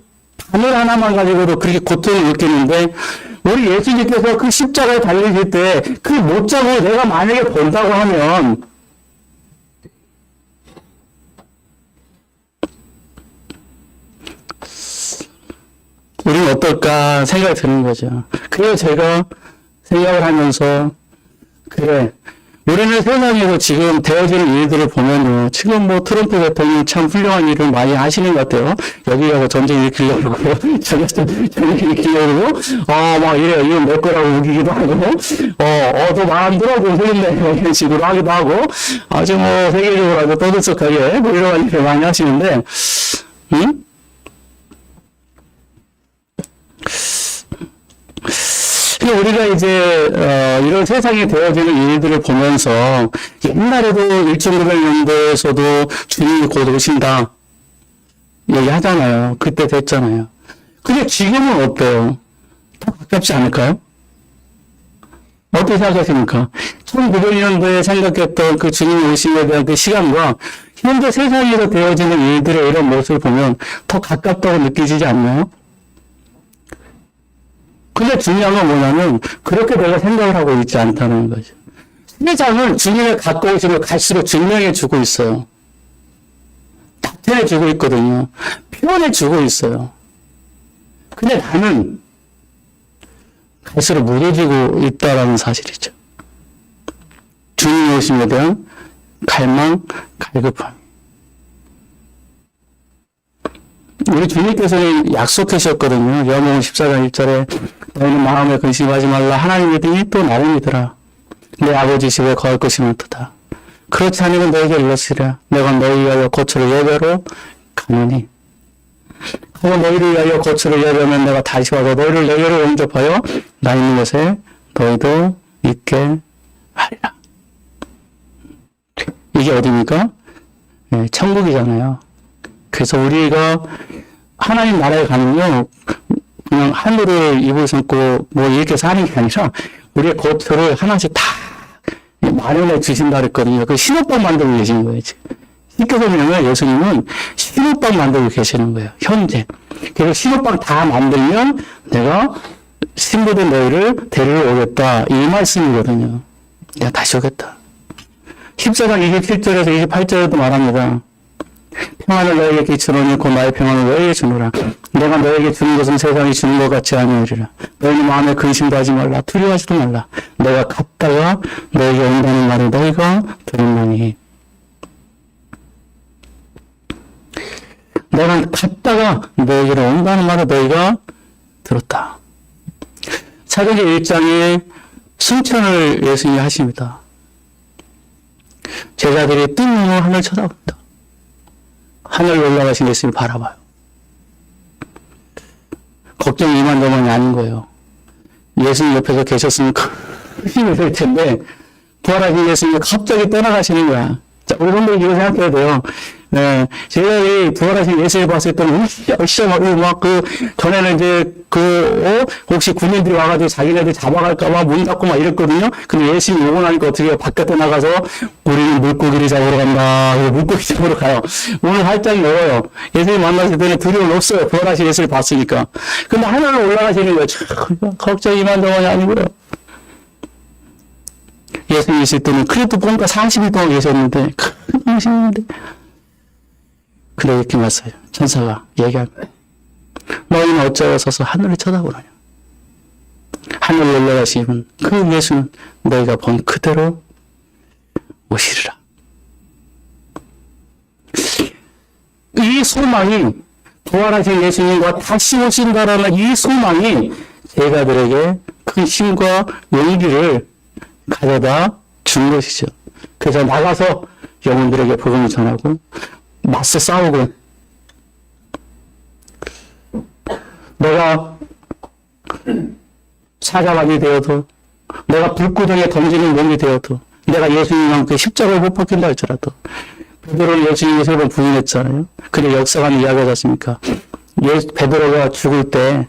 바늘 하나만 가지고도 그렇게 고통을 느끼는데, 우리 예수님께서 그 십자가에 달리실 때 그 못자국을 내가 만약에 본다고 하면 우리는 어떨까 생각이 드는 거죠. 그래서 제가 생각을 하면서 그래, 우리는 세상에서 지금 되어지는 일들을 보면요. 지금 뭐 트럼프 대통령이 참 훌륭한 일을 많이 하시는 것 같아요. 여기 가서 전쟁 일으키려고 그러고, 저기 가서 전쟁 일으키려고 그러고, 막 이래요. 이건 내 거라고 우기기도 하고, 너 마음 들어, 좀 흘린다. 이런 식으로 하기도 하고, 아주 뭐 세계적으로 아주 떠들썩하게 뭐 이런 일을 많이 하시는데, 응? 우리가 이제 이런 세상에 되어지는 일들을 보면서 옛날에도 1900년대에서도 주님이 곧 오신다 얘기하잖아요. 그때 됐잖아요. 근데 지금은 어때요? 더 가깝지 않을까요? 어떻게 생각하십니까? 1900년도에 생각했던 그 주님 오심에 대한 그 시간과 현재 세상에서 되어지는 일들의 이런 모습을 보면 더 가깝다고 느끼지지 않나요? 근데 중요한 건 뭐냐면 그렇게 내가 생각을 하고 있지 않다는 거죠. 세상은 주님의 가까우심을 갈수록 증명해 주고 있어요. 나타내 주고 있거든요. 표현해 주고 있어요. 근데 나는 갈수록 무뎌지고 있다라는 사실이죠. 주님의 오심에 대한 갈망, 갈급함. 우리 주님께서는 약속하셨거든요. 요한복음 14장 1절에 너희는 마음에 근심하지 말라. 하나님 믿으니 또 나를 믿으라. 내 아버지 집에 거할 것이 많도다. 그렇지 않으면 너에게 일렀으랴. 내가 너희 위하여 고초를 예배로 가느니. 하고 너희를 위하여 고초를 예배하면 내가 다시 와서 너희를 내게로 영접하여 나 있는 곳에 너희도 있게 하리라. 이게 어디입니까? 네, 천국이잖아요. 그래서 우리가 하나님 나라에 가면요, 그냥 하늘을 입을 신고 뭐 이렇게 사는 게 아니라 우리의 고초를 하나씩 다 마련해 주신다 그랬거든요. 그 신혼방 만들고 계시는 거예요, 지금. 쉽게 설명하면 예수님은 신혼방 만들고 계시는 거예요, 현재. 그래서 신혼방 다 만들면 내가 신부된 너희를 데리러 오겠다. 이 말씀이거든요. 내가 다시 오겠다. 14장 27절에서 28절에도 말합니다. 평안을 너에게 끼치노니 곧 나의 평안을 너에게 주노라. 내가 너에게 주는 것은 세상이 주는 것 같지 아니하리라. 너희는 마음에 근심도 하지 말라. 두려워하지도 말라. 내가 갔다가 너에게 온다는 말을 너희가 들었나니. 내가 갔다가 너에게로 온다는 말을 너희가 들었다. 사도기 1장에 승천을 예수님이 하십니다. 제자들이 뜬 눈으로 하늘 쳐다본다. 하늘 올라가신 예수님을 바라봐요. 걱정이 이만저만이 아닌 거예요. 예수님 옆에서 계셨으면 큰 힘이 될 텐데 부활하신 예수님이 갑자기 떠나가시는 거야. 자, 우리 분들이 이거 생각해야 돼요. 네, 제가 이 부활하신 예수를 봤을 때는 으쌰 막 전에는 이제 혹시 군인들이 와가지고 자기네들 잡아갈까봐 문 닫고 막 이랬거든요. 근데 예수님이 오고 나니까 어떻게 해요? 바깥에 나가서 우리는 물고기를 잡으러 간다. 물고기 잡으러 가요. 오늘 활짝이 열어요. 예수님 만났을 때는 두려움 없어요. 부활하신 예수를 봤으니까. 근데 하늘로 올라가시는 거예요. 걱정이 이만저만이 아니고요. 예수님 있을 때는 그래도 뭔가 40일 동안 계셨는데 큰 방식인데 그래 이렇게 왔어요. 천사가 얘기할 거예요. 너희는 어찌하여 서서 하늘을 쳐다보느냐. 하늘로 올라가시면 그 예수는 너희가 본 그대로 오시리라. 이 소망이 부활하신 예수님과 다시 오신다라는 이 소망이 제자들에게 큰 힘과 용기를 가져다 준 것이죠. 그래서 나가서 영혼들에게 복음을 전하고 맞서 싸우고 내가 사자만이 되어도 내가 불구덩이에 던지는 몸이 되어도 내가 예수님과 함께 십자가를 못 박힌다 할지라도 베드로는 예수님이 3번 부인했잖아요. 근데 역사관이 이야기하지 않습니까? 베드로가 죽을 때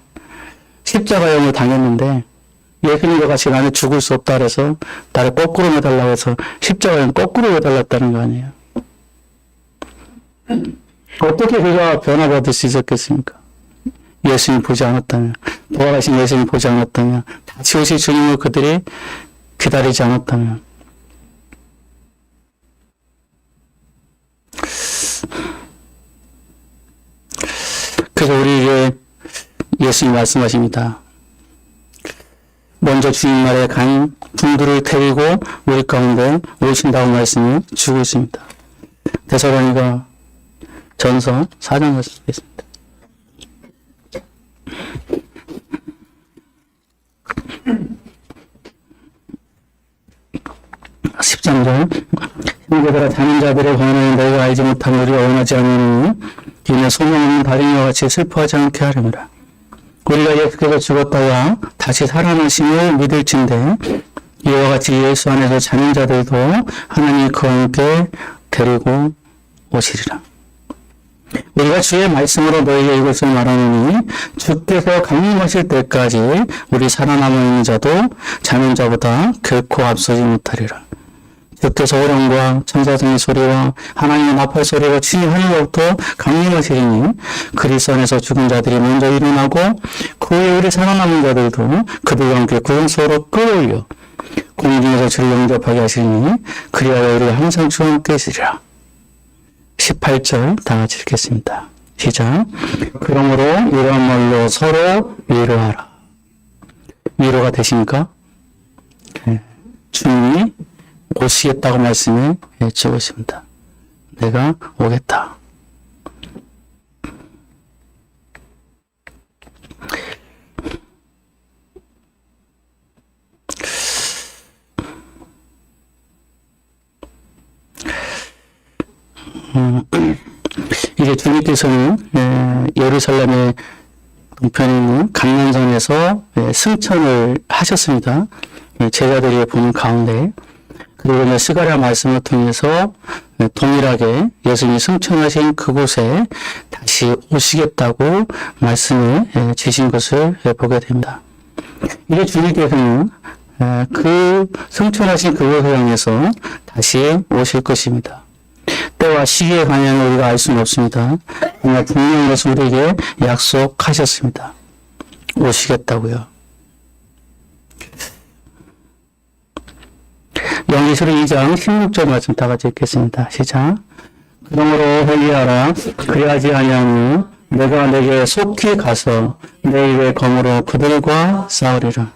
십자가형을 당했는데 예수님과 같이 나는 죽을 수 없다 그래서 나를 거꾸로 매달라고 해서 십자가형 거꾸로 매달랐다는 거 아니에요. 어떻게 그가 변화받을 수 있었겠습니까? 예수님 보지 않았다면, 부활하신 예수님 보지 않았다면, 다시 오실 주님을 그들이 기다리지 않았다면. 그래서 우리에게 예수님 말씀하십니다. 먼저 주님 말에 간 분들을 데리고 우리 가운데 오신다고 말씀을 주고 있습니다. 데살로니가 전서 4장 말씀드리겠습니다. 10장절 형제들아 자는 자들의 권한을 너희가 알지 못하면 우리가 원하지 않으니 이는 소망 없는 다리와 같이 슬퍼하지 않게 하려니라. 우리가 예수께서 죽었다가 다시 살아나심을 믿을진대 이와 같이 예수 안에서 자는 자들도 하나님이 그와 함께 데리고 오시리라. 우리가 주의 말씀으로 너희에게 이것을 말하노니 주께서 강림하실 때까지 우리 살아남은 자도 자는 자보다 결코 앞서지 못하리라. 주께서 호령과 천사들의 소리와 하나님의 나팔 소리가 친히 하늘로부터 강림하시리니 그리스도 안에서 죽은 자들이 먼저 일어나고 그 후에 우리 살아남은 자들도 그들과 함께 구원소로 끌어올려 공중에서 주를 영접하게 하시니 그리하여 우리가 항상 주와 함께 있으리라. 18절 다 같이 읽겠습니다. 시작. 그러므로 이런 말로 서로 위로하라. 위로가 되십니까? 주님이 오시겠다고 말씀해 주고 있습니다. 내가 오겠다. 이제 주님께서는 예루살렘의 동편에 있는 감난산에서 승천을 하셨습니다. 제자들이 보는 가운데. 그리고 이제 스가랴 말씀을 통해서 동일하게 예수님이 승천하신 그곳에 다시 오시겠다고 말씀을 주신 것을 보게 됩니다. 이제 주님께서는 그 승천하신 그곳을 향해서 다시 오실 것입니다. 때와 시기에 관한 우리가 알 수는 없습니다. 그러나 분명한 것을 우리에게 약속하셨습니다. 오시겠다고요. 요한계시록 2장 16절 말씀 다 같이 읽겠습니다. 시작. 그러므로 회개하라. 그리하지 아니하니 내가 내게 속히 가서 내 입의 검으로 그들과 싸우리라.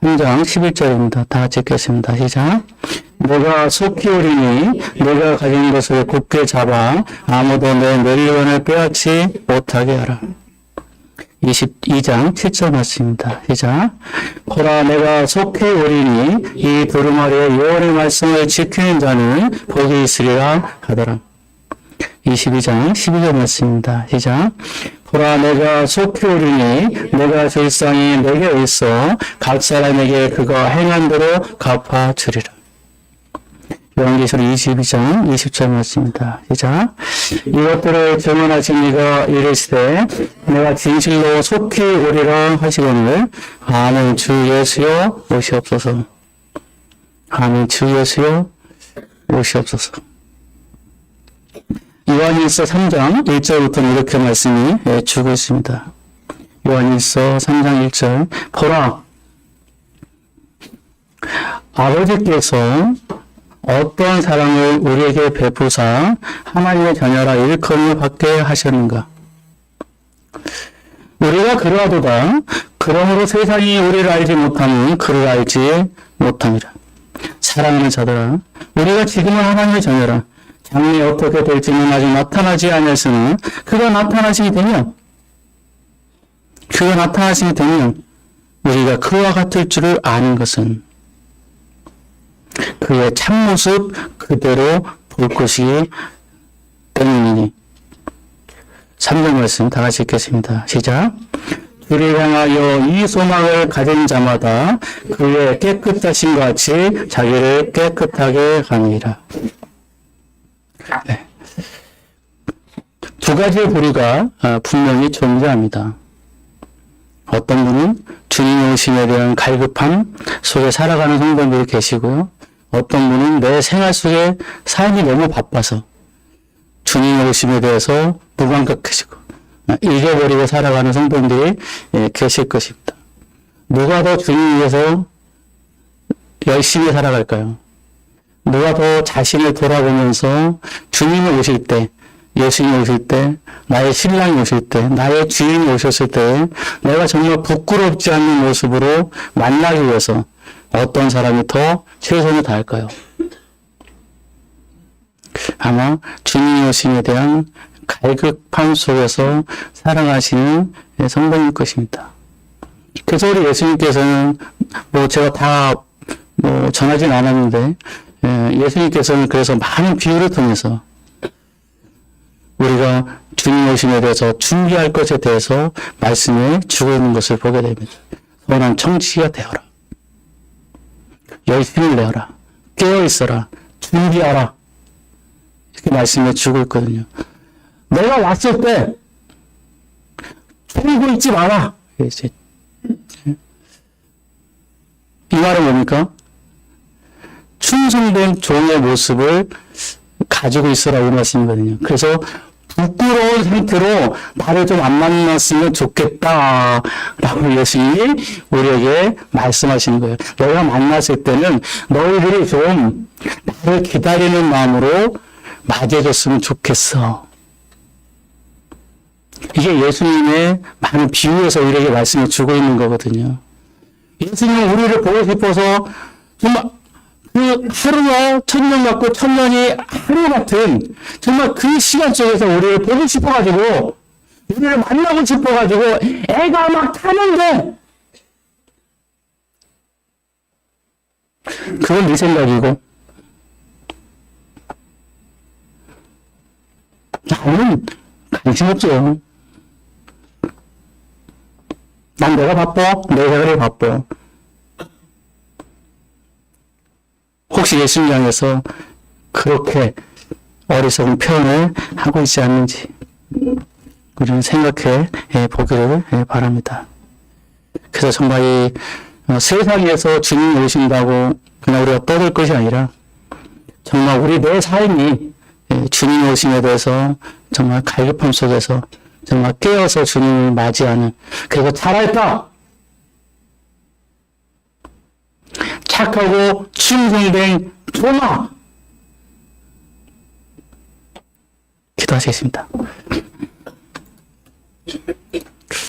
3장 11절입니다. 다 같이 읽겠습니다. 시작. 내가 속히 오리니 내가 가진 것을 굳게 잡아 아무도 내 멸류관을 빼앗지 못하게 하라. 22장 7절 말씀입니다. 시작. 보라 내가 속히 오리니 이 두루마리의 예언의 말씀을 지키는 자는 복이 있으리라 하더라. 22장 12절 말씀입니다. 시작. 보라 내가 속히 오리니 내가 실상이 내게 있어 각 사람에게 그가 행한 대로 갚아주리라. 요한계시록 22장 20절 말씀입니다. 시작. 이것들을 증언하신 이가 이르시되 내가 진실로 속히 오리라 하시거늘 아멘 주 예수여 오시옵소서. 아멘 주 예수여 오시옵소서. 요한일서 3장 1절부터는 이렇게 말씀이 주고 있습니다. 요한일서 3장 1절 보라 아버지께서 어떤 사랑을 우리에게 베푸사 하나님의 자녀라 일컬음을 받게 하셨는가. 우리가 그러하도다. 그러므로 세상이 우리를 알지 못하니 그를 알지 못함이라. 사랑하는 자들아 우리가 지금은 하나님의 자녀라. 장래 어떻게 될지는 아직 나타나지 않았으나 그가 나타나시게 되면 우리가 그와 같을 줄을 아는 것은 그의 참모습 그대로 볼 것이기 때문이니. 3절 말씀 다 같이 읽겠습니다. 시작. 주를 향하여 이 소망을 가진 자마다 그의 깨끗하신 같이 자기를 깨끗하게 하니라. 네. 두 가지의 부류가 분명히 존재합니다. 어떤 분은 주님의 오심에 대한 갈급함 속에 살아가는 성도들이 계시고요. 어떤 분은 내 생활 속에 삶이 너무 바빠서 주님의 오심에 대해서 무감각해지고 잊어버리고 살아가는 성도들이 계실 것입니다. 누가 더 주님 위해서 열심히 살아갈까요? 누가 더 자신을 돌아보면서 주님이 오실 때, 예수님이 오실 때, 나의 신랑이 오실 때, 나의 주인이 오셨을 때 내가 정말 부끄럽지 않는 모습으로 만나기 위해서 어떤 사람이 더 최선을 다할까요? 아마 주님의 오심에 대한 갈급함 속에서 살아가시는 성도일 것입니다. 그래서 우리 예수님께서는 제가 다 전하진 않았는데 예수님께서는 그래서 많은 비유를 통해서 우리가 주님 오심에 대해서 준비할 것에 대해서 말씀을 주고 있는 것을 보게 됩니다. 선한 청지기가 되어라. 열심히 내어라. 깨어있어라. 준비하라. 이렇게 말씀을 주고 있거든요. 내가 왔을 때 졸고 있지 마라. 이 말은 뭡니까? 충성된 종의 모습을 가지고 있으라고 이 말씀이거든요. 그래서 부끄러운 상태로 나를 좀 안 만났으면 좋겠다 라고 예수님이 우리에게 말씀하시는 거예요. 내가 만났을 때는 너희들이 좀 나를 기다리는 마음으로 맞이해줬으면 좋겠어. 이게 예수님의 많은 비유에서 우리에게 말씀을 주고 있는 거거든요. 예수님 우리를 보고 싶어서 정말 그 하루가 천년 같고 천년이 하루 같은 정말 그 시간 속에서 우리를 보고 싶어가지고 우리를 만나고 싶어가지고 애가 막 타는데 그건 네 생각이고 나는 관심 없어요. 난 내가 바빠. 내가 그래 바빠. 혹시 예수님 향해서 그렇게 어리석은 표현을 하고 있지 않는지 우리는 생각해 보기를 바랍니다. 그래서 정말 이 세상에서 주님이 오신다고 그냥 우리가 떠들 것이 아니라 정말 우리 내 삶이 주님 오심에 대해서 정말 갈급함 속에서 정말 깨어서 주님을 맞이하는 그리고 잘할까? 착하고 충성된 종아 기도하시겠습니다.